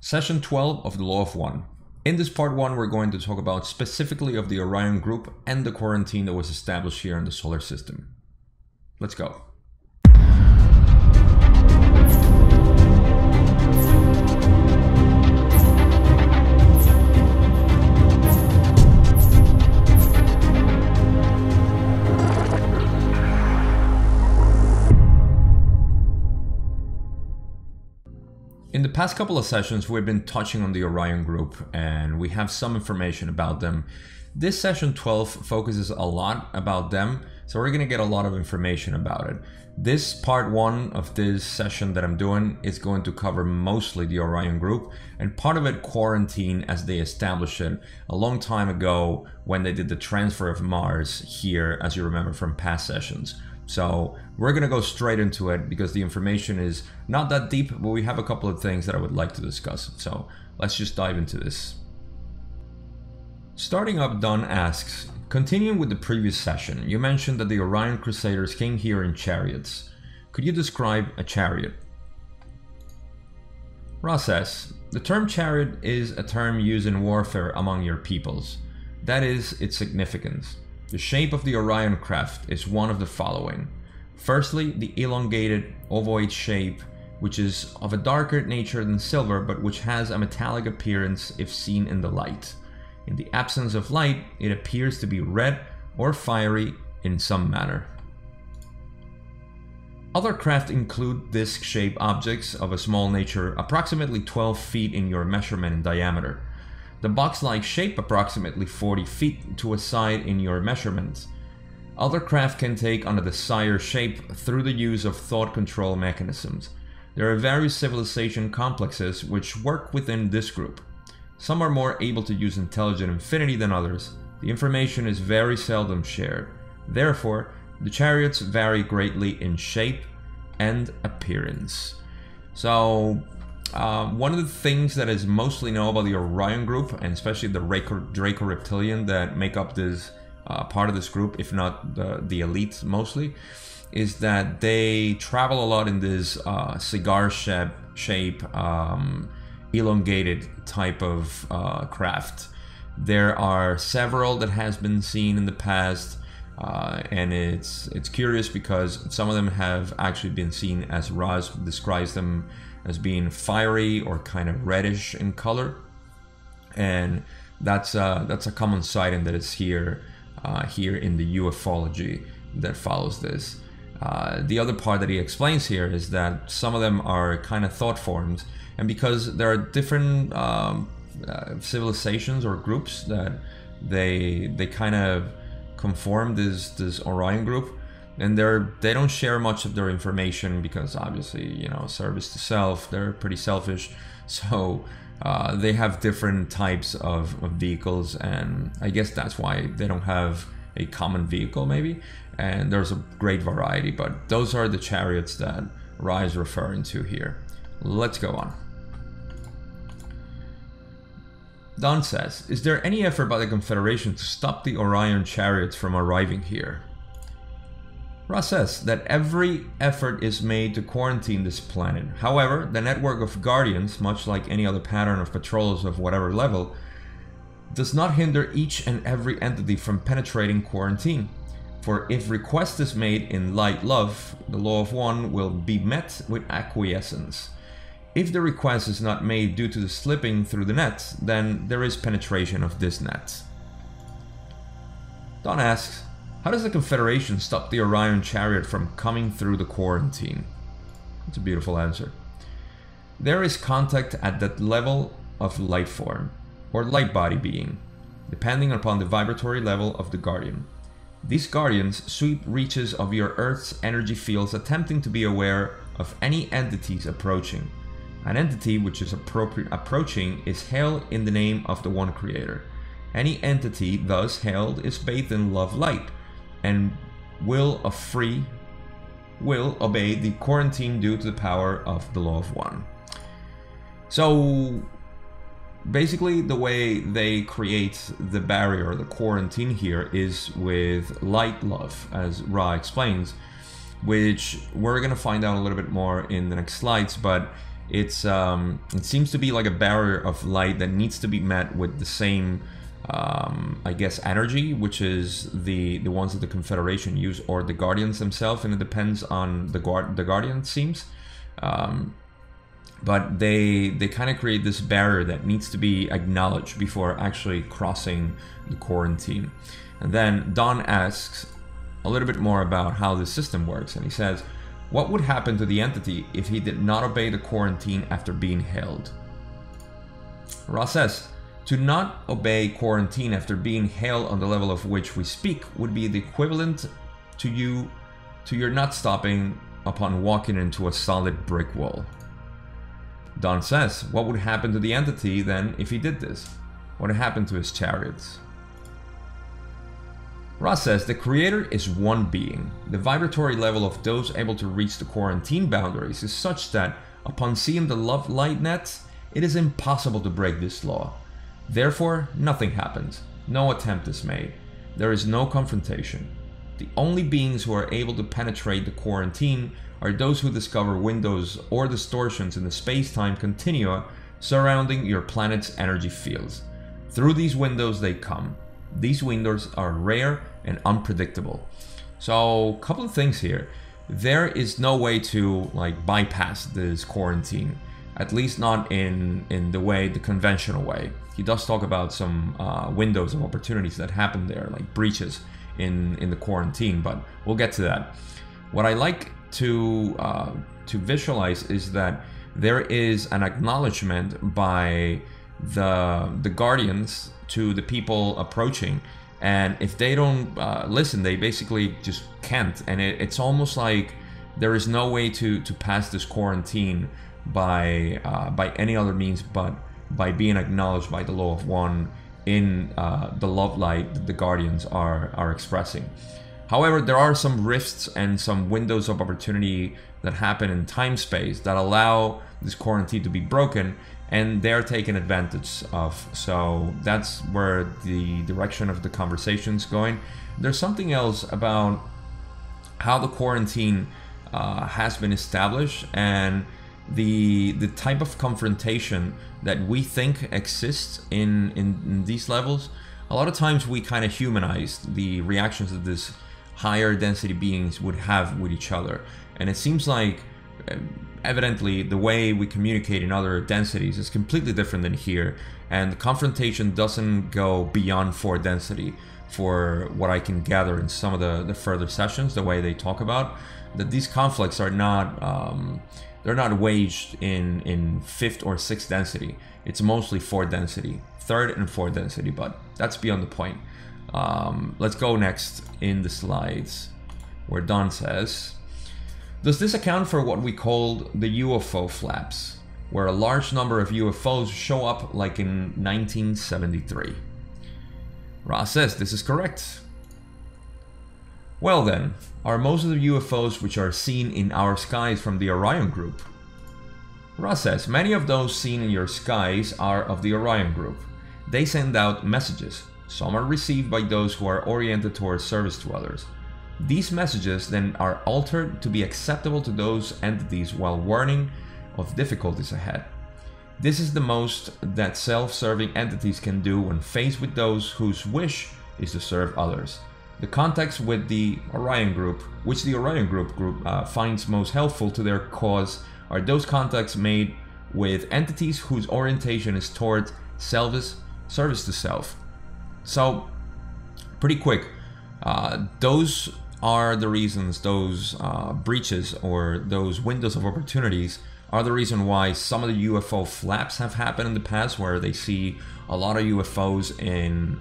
Session 12 of the Law of One. In this part 1, we're going to talk about specifically of the Orion Group and the quarantine that was established here in the solar system. Let's go. In the past couple of sessions, we've been touching on the Orion Group and we have some information about them. This session 12 focuses a lot about them, so we're going to get a lot of information about it. This part 1 of this session that I'm doing is going to cover mostly the Orion Group and part of it quarantine as they established it a long time ago when they did the transfer of Mars here, as you remember from past sessions. So we're going to go straight into it because the information is not that deep, but we have a couple of things that I would like to discuss. So let's just dive into this. Starting up, Don asks, continuing with the previous session, you mentioned that the Orion Crusaders came here in chariots. Could you describe a chariot? Ra says, the term chariot is a term used in warfare among your peoples. That is its significance. The shape of the Orion craft is one of the following. Firstly, the elongated ovoid shape, which is of a darker nature than silver, but which has a metallic appearance if seen in the light. In the absence of light, it appears to be red or fiery in some manner. Other craft include disc-shaped objects of a small nature, approximately 12 feet in your measurement in diameter. The box-like shape approximately 40 feet to a side in your measurements. Other craft can take on a desired shape through the use of thought control mechanisms. There are various civilization complexes which work within this group. Some are more able to use intelligent infinity than others. The information is very seldom shared. Therefore, the chariots vary greatly in shape and appearance. So, one of the things that is mostly known about the Orion Group, and especially the Draco Reptilian that make up this part of this group, if not the elite mostly, is that they travel a lot in this cigar shape, elongated type of craft. There are several that has been seen in the past, and it's curious because some of them have actually been seen as Raz describes them as being fiery or kind of reddish in color, and that's a common sighting that is here in the ufology that follows this. The other part that he explains here is that some of them are kind of thought forms, and because there are different civilizations or groups that they kind of conform this Orion Group. And they don't share much of their information because obviously, you know, service to self, they're pretty selfish. So they have different types of vehicles, and I guess that's why they don't have a common vehicle maybe. And there's a great variety, but those are the chariots that Ra is referring to here. Let's go on. Don says, is there any effort by the Confederation to stop the Orion chariots from arriving here? Ra says that every effort is made to quarantine this planet. However, the network of guardians, much like any other pattern of patrols of whatever level, does not hinder each and every entity from penetrating quarantine. For if request is made in light love, the Law of One will be met with acquiescence. If the request is not made due to the slipping through the net, then there is penetration of this net. Don asks, how does the Confederation stop the Orion chariot from coming through the quarantine? That's a beautiful answer. There is contact at that level of light form, or light body being, depending upon the vibratory level of the Guardian. These Guardians sweep reaches of your Earth's energy fields, attempting to be aware of any entities approaching. An entity which is approaching is hailed in the name of the One Creator. Any entity thus hailed is bathed in love light, and will obey the quarantine due to the power of the Law of One. So basically the way they create the barrier, the quarantine here, is with light love, as Ra explains, which we're going to find out a little bit more in the next slides, but It seems to be like a barrier of light that needs to be met with the same, I guess, energy, which is the ones that the Confederation use, or the Guardians themselves, and it depends on the Guardian, it seems. But they kind of create this barrier that needs to be acknowledged before actually crossing the quarantine. And then Don asks a little bit more about how the system works, and he says, what would happen to the entity if he did not obey the quarantine after being held? Ra says, to not obey quarantine after being held on the level of which we speak would be the equivalent to your not stopping upon walking into a solid brick wall. Don says, what would happen to the entity then if he did this? What would happen to his chariots? Ra says, the creator is one being. The vibratory level of those able to reach the quarantine boundaries is such that upon seeing the love light net, it is impossible to break this law. Therefore, nothing happens. No attempt is made. There is no confrontation. The only beings who are able to penetrate the quarantine are those who discover windows or distortions in the space-time continua surrounding your planet's energy fields. Through these windows they come. These windows are rare and unpredictable. So, a couple of things here. There is no way to bypass this quarantine, at least not in the conventional way. He does talk about some windows of opportunities that happen there, like breaches in the quarantine, but we'll get to that. What I like to visualize is that there is an acknowledgement by the Guardians to the people approaching, and if they don't listen, they basically just can't, and it's almost like there is no way to pass this quarantine by any other means but by being acknowledged by the law of one in the love light that the Guardians are expressing. However, there are some rifts and some windows of opportunity that happen in time-space that allow this quarantine to be broken, and they're taken advantage of. So that's where the direction of the conversation's going. There's something else about how the quarantine has been established and the type of confrontation that we think exists in these levels. A lot of times we kind of humanize the reactions that this higher density beings would have with each other, and it seems like evidently the way we communicate in other densities is completely different than here, and the confrontation doesn't go beyond 4 density for what I can gather in some of the further sessions. The way they talk about that these conflicts are not they're not waged in 5th or 6th density. It's mostly 4 density, 3rd and 4th density, but that's beyond the point. Let's go next in the slides where Don says, does this account for what we called the UFO flaps, where a large number of UFOs show up like in 1973? Ra says this is correct. Well then, are most of the UFOs which are seen in our skies from the Orion Group? Ra says many of those seen in your skies are of the Orion Group. They send out messages. Some are received by those who are oriented towards service to others. These messages then are altered to be acceptable to those entities while warning of difficulties ahead. This is the most that self-serving entities can do when faced with those whose wish is to serve others. The contacts with the Orion Group, which the Orion Group finds most helpful to their cause, are those contacts made with entities whose orientation is toward service to self. So, pretty quick, those are the reasons, those breaches or those windows of opportunities are the reason why some of the UFO flaps have happened in the past, where they see a lot of UFOs in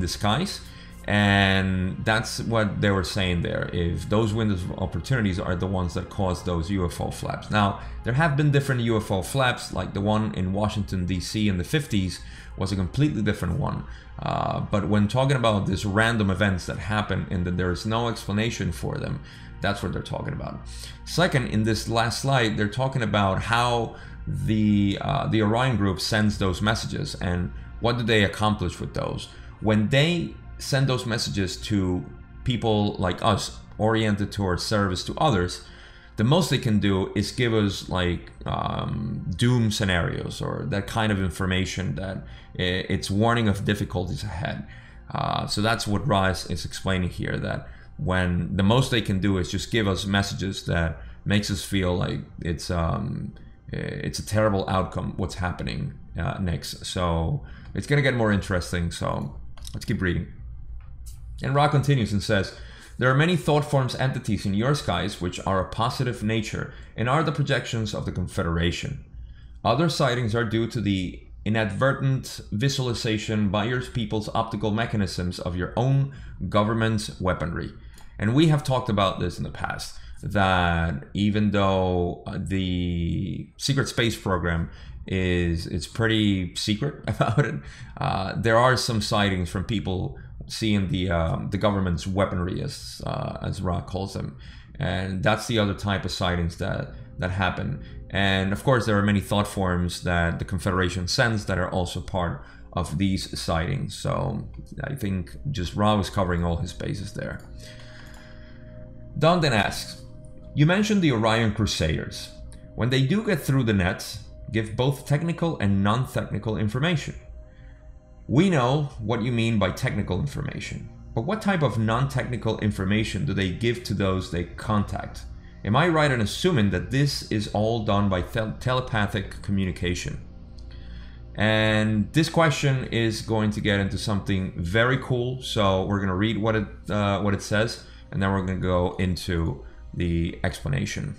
the skies, and that's what they were saying there. If those windows of opportunities are the ones that cause those UFO flaps. Now, there have been different UFO flaps, like the one in Washington DC in the 50s was a completely different one. But when talking about these random events that happen and that there is no explanation for them, that's what they're talking about. Second, in this last slide, they're talking about how the Orion Group sends those messages and what do they accomplish with those. When they send those messages to people like us, oriented towards service to others, the most they can do is give us like doom scenarios or that kind of information that it's warning of difficulties ahead. So that's what Ra is explaining here, that when the most they can do is just give us messages that makes us feel like it's a terrible outcome what's happening next. So it's gonna get more interesting, so let's keep reading. And Ra continues and says, there are many thought forms entities in your skies which are a positive nature and are the projections of the Confederation. Other sightings are due to the inadvertent visualization by your people's optical mechanisms of your own government's weaponry. And we have talked about this in the past, that even though the secret space program it's pretty secret about it, there are some sightings from people seeing the government's weaponry, as Ra calls them, and that's the other type of sightings that happen. And of course, there are many thought forms that the Confederation sends that are also part of these sightings. So I think just Ra was covering all his bases there. Don then asks, you mentioned the Orion Crusaders. When they do get through the nets, give both technical and non-technical information. We know what you mean by technical information, but what type of non-technical information do they give to those they contact? Am I right in assuming that this is all done by telepathic communication? And this question is going to get into something very cool. So we're going to read what it says, and then we're going to go into the explanation.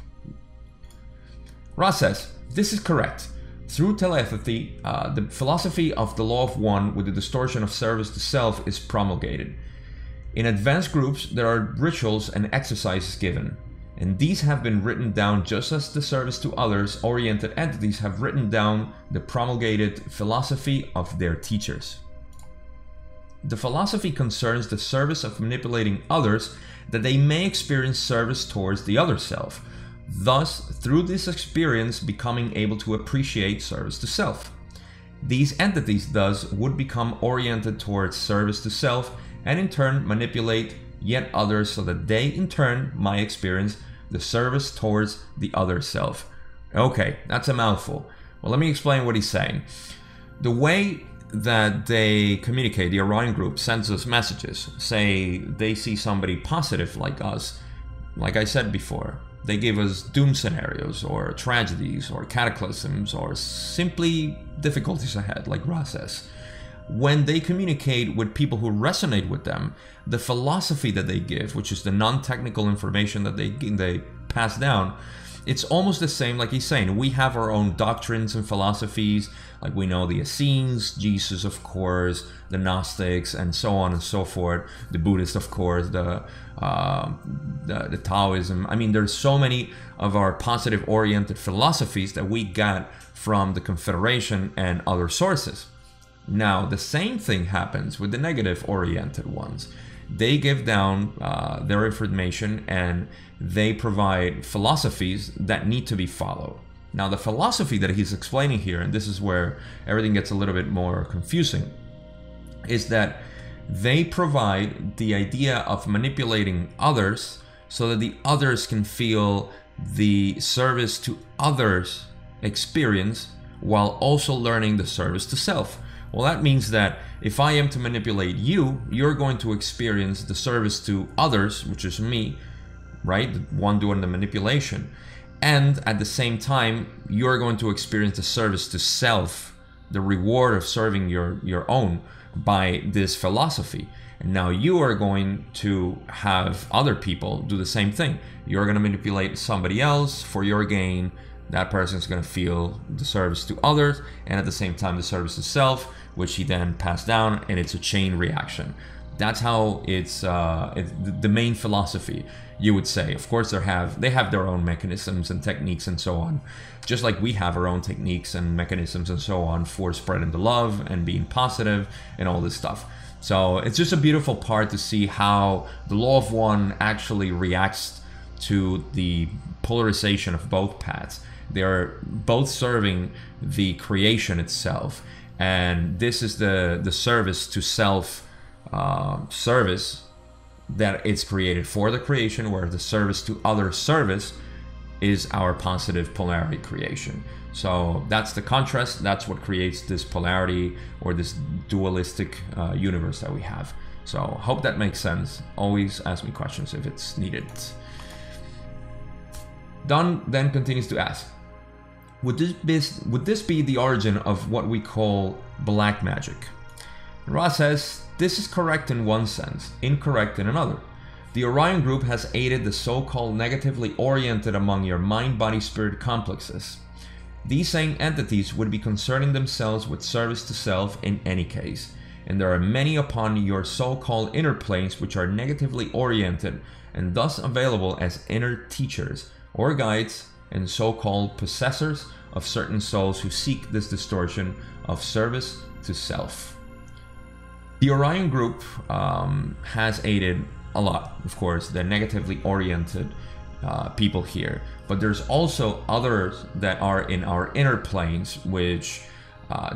Ra says, this is correct. Through telepathy, the philosophy of the law of one with the distortion of service to self is promulgated. In advanced groups, there are rituals and exercises given, and these have been written down just as the service to others oriented entities have written down the promulgated philosophy of their teachers. The philosophy concerns the service of manipulating others that they may experience service towards the other self, thus through this experience becoming able to appreciate service to self. These entities thus would become oriented towards service to self and in turn manipulate yet others so that they in turn might experience the service towards the other self. Okay, that's a mouthful. Well, let me explain what he's saying. The way that they communicate, the Orion Group sends us messages. Say they see somebody positive like us, like I said before. They give us doom scenarios or tragedies or cataclysms or simply difficulties ahead, like Ra says. When they communicate with people who resonate with them, the philosophy that they give, which is the non-technical information that they pass down, it's almost the same like he's saying. We have our own doctrines and philosophies, like we know the Essenes, Jesus of course, the Gnostics, and so on and so forth, the Buddhists of course, the Taoism. I mean, there's so many of our positive oriented philosophies that we got from the Confederation and other sources. Now, the same thing happens with the negative oriented ones. They give down their information and they provide philosophies that need to be followed. Now, the philosophy that he's explaining here, and this is where everything gets a little bit more confusing, is that they provide the idea of manipulating others so that the others can feel the service to others experience while also learning the service to self. Well, that means that if I am to manipulate you, you're going to experience the service to others, which is me, right? The one doing the manipulation. And at the same time, you're going to experience the service to self, the reward of serving your own by this philosophy. And now you are going to have other people do the same thing. You're going to manipulate somebody else for your gain. That person's going to feel the service to others and at the same time the service to self, which he then passed down, and it's a chain reaction. That's how it's the main philosophy, you would say. Of course, they have their own mechanisms and techniques and so on, just like we have our own techniques and mechanisms and so on for spreading the love and being positive and all this stuff. So it's just a beautiful part to see how the law of one actually reacts to the polarization of both paths. They're both serving the creation itself, and this is the service to self service that it's created for the creation, where the service to other service is our positive polarity creation. So that's the contrast, that's what creates this polarity or this dualistic universe that we have. So hope that makes sense. Always ask me questions if it's needed. Don then continues to ask, would this be the origin of what we call black magic? And Ra says, this is correct in one sense, incorrect in another. The Orion Group has aided the so-called negatively oriented among your mind-body-spirit complexes. These same entities would be concerning themselves with service to self in any case, and there are many upon your so-called inner planes which are negatively oriented and thus available as inner teachers or guides and so-called possessors of certain souls who seek this distortion of service to self. The Orion Group has aided a lot, of course, the negatively oriented people here, but there's also others that are in our inner planes, which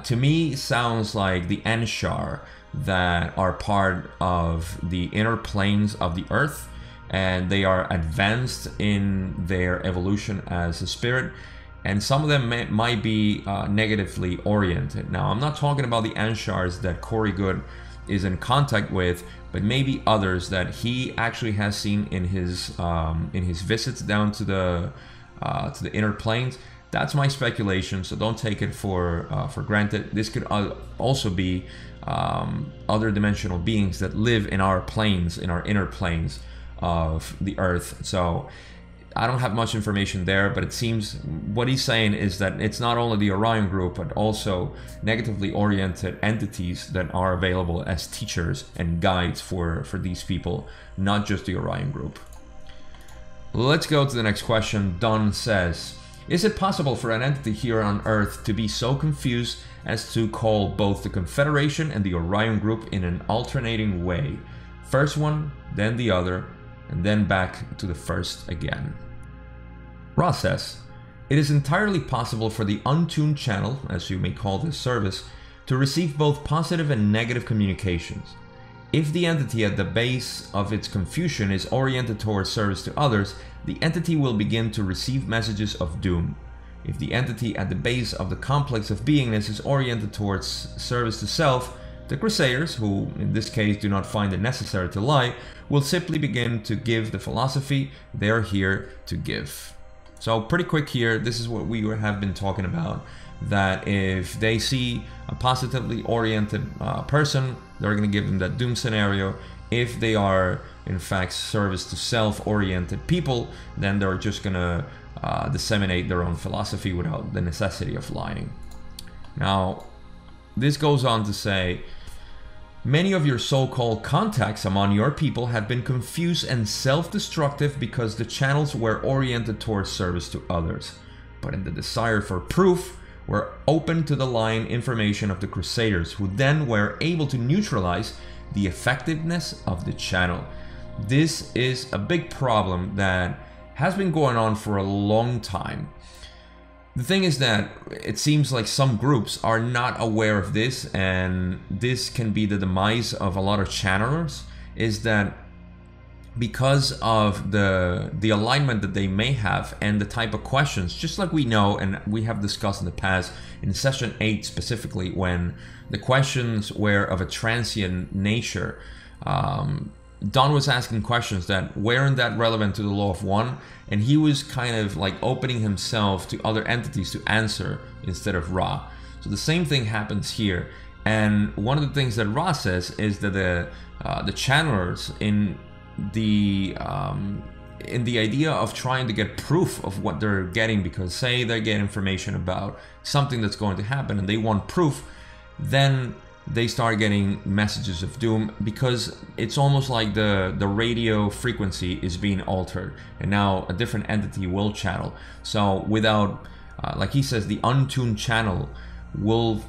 to me sounds like the Anshar that are part of the inner planes of the earth, and they are advanced in their evolution as a spirit, and some of them might be negatively oriented. Now, I'm not talking about the Anshars that Corey Good is in contact with, but maybe others that he actually has seen in his visits down to the inner planes. That's my speculation, so don't take it for granted. This could also be other dimensional beings that live in our planes, in our inner planes of the earth. So I don't have much information there, but it seems what he's saying is that it's not only the Orion Group, but also negatively oriented entities that are available as teachers and guides for these people, not just the Orion Group. Let's go to the next question. Don says, is it possible for an entity here on Earth to be so confused as to call both the Confederation and the Orion Group in an alternating way? First one, then the other, and then back to the first again. Ra says, it is entirely possible for the untuned channel, as you may call this service, to receive both positive and negative communications. If the entity at the base of its confusion is oriented towards service to others, the entity will begin to receive messages of doom. If the entity at the base of the complex of beingness is oriented towards service to self, the Crusaders, who in this case do not find it necessary to lie, will simply begin to give the philosophy they are here to give. So pretty quick here, this is what we have been talking about, that if they see a positively oriented person, they're going to give them that doom scenario. If they are in fact service to self oriented people, then they're just going to disseminate their own philosophy without the necessity of lying. Now, this goes on to say, many of your so-called contacts among your people have been confused and self-destructive because the channels were oriented towards service to others. But in the desire for proof, were open to the lying information of the Crusaders, who then were able to neutralize the effectiveness of the channel. This is a big problem that has been going on for a long time. The thing is that it seems like some groups are not aware of this, and this can be the demise of a lot of channelers, is that because of the alignment that they may have and the type of questions, just like we know and we have discussed in the past in session 8 specifically, when the questions were of a transient nature, Don was asking questions that weren't that relevant to the law of one, and he was kind of like opening himself to other entities to answer instead of Ra. So the same thing happens here, and one of the things that Ra says is that the channelers in the idea of trying to get proof of what they're getting, because say they get information about something that's going to happen and they want proof, then they start getting messages of doom, because it's almost like the radio frequency is being altered and now a different entity will channel. So without like he says, the untuned channel will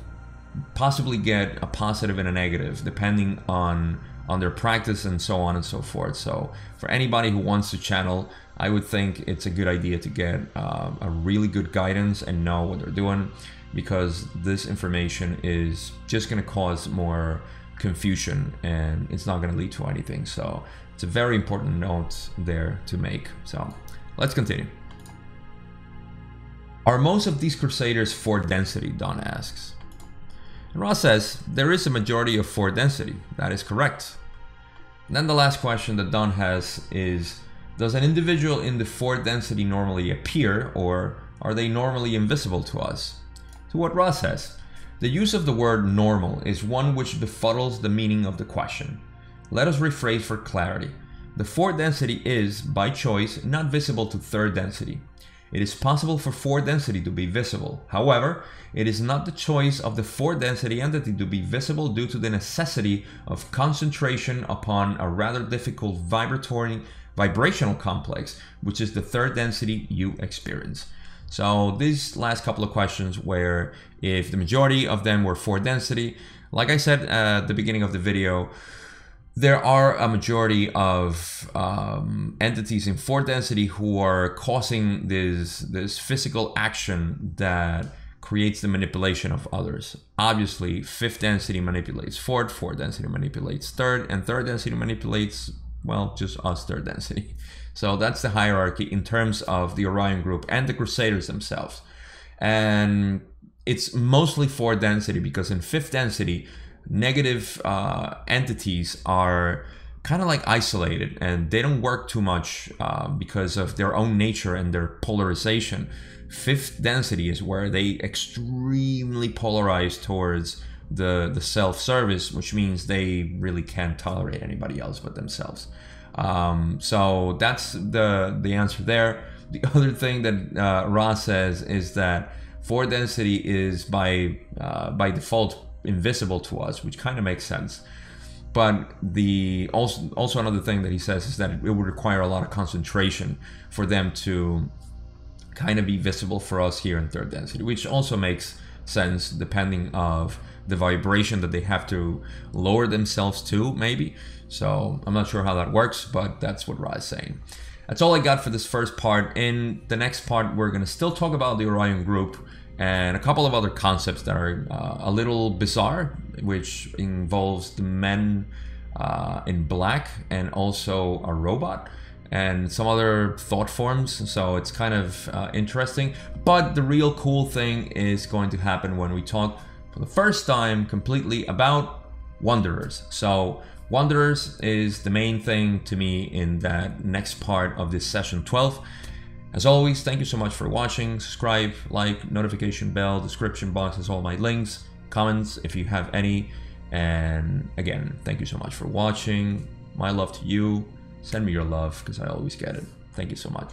possibly get a positive and a negative depending on their practice and so on and so forth. So for anybody who wants to channel, I would think it's a good idea to get a really good guidance and know what they're doing, because this information is just going to cause more confusion and it's not going to lead to anything. So it's a very important note there to make. So let's continue. Are most of these crusaders fourth density, Don asks. And Ross says, there is a majority of fourth density. That is correct. And then the last question that Don has is, does an individual in the fourth density normally appear, or are they normally invisible to us? To what Ross says, the use of the word normal is one which befuddles the meaning of the question. Let us rephrase for clarity. The fourth density is, by choice, not visible to third density. It is possible for fourth density to be visible. However, it is not the choice of the fourth density entity to be visible due to the necessity of concentration upon a rather difficult vibrational complex, which is the third density you experience. So these last couple of questions, where if the majority of them were fourth density, like I said at the beginning of the video, there are a majority of entities in fourth density who are causing this physical action that creates the manipulation of others. Obviously, fifth density manipulates fourth density manipulates third, and third density manipulates, well, just us third density. So that's the hierarchy in terms of the Orion Group and the Crusaders themselves. And it's mostly fourth density because in fifth density, negative entities are kind of like isolated and they don't work too much because of their own nature and their polarization. Fifth density is where they extremely polarize towards the self-service, which means they really can't tolerate anybody else but themselves. So that's the answer there. The other thing that Ross says is that fourth density is by default invisible to us, which kind of makes sense. But also another thing that he says is that it would require a lot of concentration for them to kind of be visible for us here in third density, which also makes sense depending of the vibration that they have to lower themselves to, maybe. So I'm not sure how that works, but that's what Ra is saying. That's all I got for this first part. In the next part, we're going to still talk about the Orion Group and a couple of other concepts that are a little bizarre, which involves the men in black and also a robot and some other thought forms. So it's kind of interesting. But the real cool thing is going to happen when we talk for the first time completely about Wanderers. So Wanderers is the main thing to me in that next part of this session 12. As always, thank you so much for watching. Subscribe, like, notification bell, description box has all my links, comments if you have any. And again, thank you so much for watching. My love to you. Send me your love because I always get it. Thank you so much.